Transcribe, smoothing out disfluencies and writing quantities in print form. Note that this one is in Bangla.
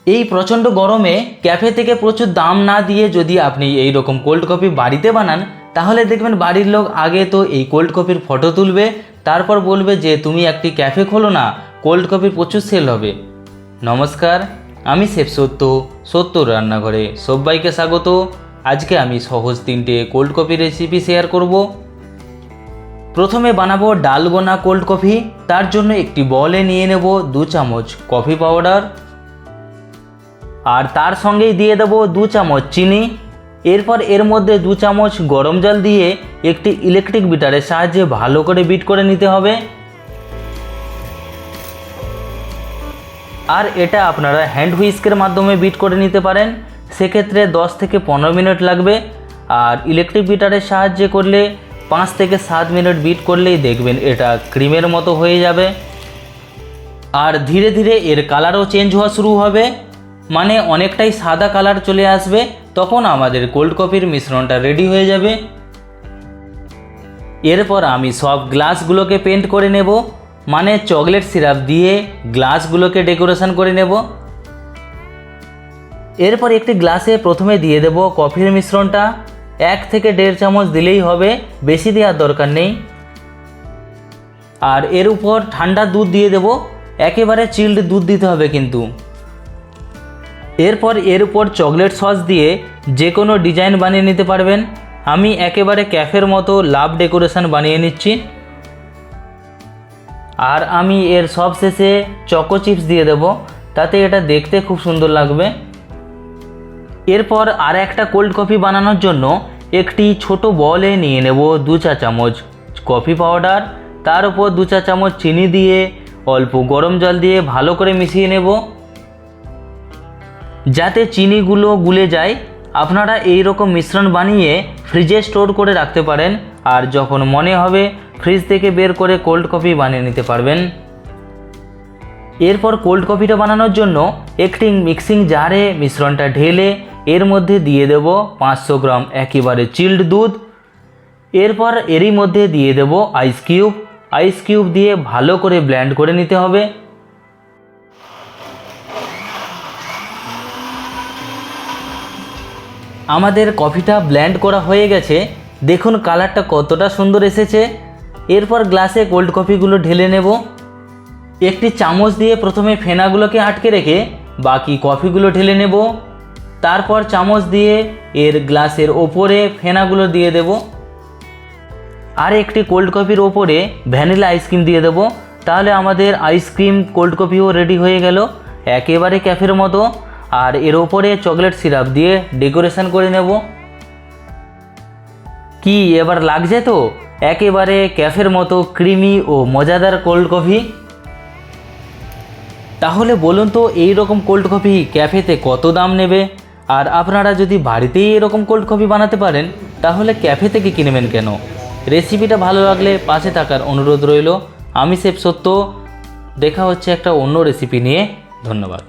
এই প্রচণ্ড গরমে ক্যাফে থেকে প্রচুর দাম না দিয়ে যদি আপনি এই রকম কোল্ড কফি বাড়িতে বানান, তাহলে দেখবেন বাড়ির লোক আগে তো এই কোল্ড কফির ফটো তুলবে, তারপর বলবে যে তুমি একটি ক্যাফে খোলো না, কোল্ড কফির প্রচুর সেল হবে। নমস্কার, আমি শেফ সত্য রান্নাঘরে সবাইকে স্বাগত। আজকে আমি সহজ 3টে কোল্ড কফি রেসিপি শেয়ার করব। প্রথমে বানাবো ডালগোনা কোল্ড কফি। তার জন্য একটি বলে নিয়ে নেব 2 চামচ কফি পাউডার, আর তার সঙ্গেই দিয়ে দেবো 2 চামচ চিনি। এরপর এর মধ্যে 2 চামচ গরম জল দিয়ে একটি ইলেকট্রিক বিটারের সাহায্যে ভালো করে বিট করে নিতে হবে। আর এটা আপনারা হ্যান্ড হুইস্কের মাধ্যমে বিট করে নিতে পারেন, সেক্ষেত্রে 10 থেকে 15 মিনিট লাগবে। আর ইলেকট্রিক বিটারের সাহায্যে করলে 5 থেকে 7 মিনিট বিট করলেই দেখবেন এটা ক্রিমের মতো হয়ে যাবে। আর ধীরে ধীরে এর কালারও চেঞ্জ হওয়া শুরু হবে, মানে অনেকটাই সাদা কালার চলে আসবে, তখন আমাদের কোল্ড কফির মিশ্রণটা রেডি হয়ে যাবে। এরপর আমি সব গ্লাসগুলোকে পেন্ট করে নেব, মানে চকলেট সিরাপ দিয়ে গ্লাসগুলোকে ডেকোরেশন করে নেব। এরপর একটি গ্লাসে প্রথমে দিয়ে দেব কফির মিশ্রণটা, 1 থেকে 1.5 চামচ দিলেই হবে, বেশি দেওয়ার দরকার নেই। আর এর উপর ঠান্ডা দুধ দিয়ে দেব, একেবারে চিল্ড দুধ দিতে হবে কিন্তু। এরপর এর উপর চকলেট সস দিয়ে যে কোনো ডিজাইন বানিয়ে নিতে পারবেন। আমি একেবারে ক্যাফের মতো লাভ ডেকোরেশন বানিয়ে নিচ্ছি। আর আমি এর সব শেষে চকো চিপস দিয়ে দেব, তাতে এটা দেখতে খুব সুন্দর লাগবে। এরপর আর একটা কোল্ড কফি বানানোর জন্য একটি ছোট বলে নিয়ে নেব 2 চা চামচ কফি পাউডার, তার উপর 2 চা চামচ চিনি দিয়ে অল্প গরম জল দিয়ে ভালো করে মিশিয়ে নেব, যাতে চিনিগুলো গুলে যায়। আপনারা এই রকম মিশ্রণ বানিয়ে ফ্রিজে স্টোর করে রাখতে পারেন, আর যখন মনে হবে ফ্রিজ থেকে বের করে কোল্ড কফি বানিয়ে নিতে পারবেন। এরপর কোল্ড কফিটা বানানোর জন্য একটি মিক্সিং জারে মিশ্রণটা ঢেলে এর মধ্যে দিয়ে দেব 500 গ্রাম একেবারে চিল্ড দুধ। এরপর এরই মধ্যে দিয়ে দেব আইস কিউব দিয়ে ভালো করে ব্লেন্ড করে নিতে হবে। আমাদের কফিটা ব্লেন্ড করা হয়ে গেছে, দেখুন কালারটা কতটা সুন্দর এসেছে। এরপর গ্লাসে কোল্ড কফিগুলো ঢেলে নেব। একটি চামচ দিয়ে প্রথমে ফেনাগুলোকে আটকে রেখে বাকি কফিগুলো ঢেলে নেব, তারপর চামচ দিয়ে এর গ্লাসের ওপরে ফেনাগুলো দিয়ে দেব। আর একটি কোল্ড কফির ওপরে ভ্যানিলা আইসক্রিম দিয়ে দেব, তাহলে আমাদের আইসক্রিম কোল্ড কফিও রেডি হয়ে গেল, একেবারে ক্যাফের মতো। আর এর ওপরে চকলেট সিরাপ দিয়ে ডেকোরেশন করে নেব। কি এবার লাগছে তো একেবারে ক্যাফের মতো ক্রিমি ও মজাদার কোল্ড কফি। তাহলে বলুন তো এই রকম কোল্ড কফি ক্যাফেতে কত দাম নেবে? আর আপনারা যদি বাড়িতেই এরকম কোল্ড কফি বানাতে পারেন, তাহলে ক্যাফে থেকে কিনবেন কেন? রেসিপিটা ভালো লাগলে পাশে থাকার অনুরোধ রইল। আমি শেফ সত্য, দেখা হচ্ছে একটা অন্য রেসিপি নিয়ে। ধন্যবাদ।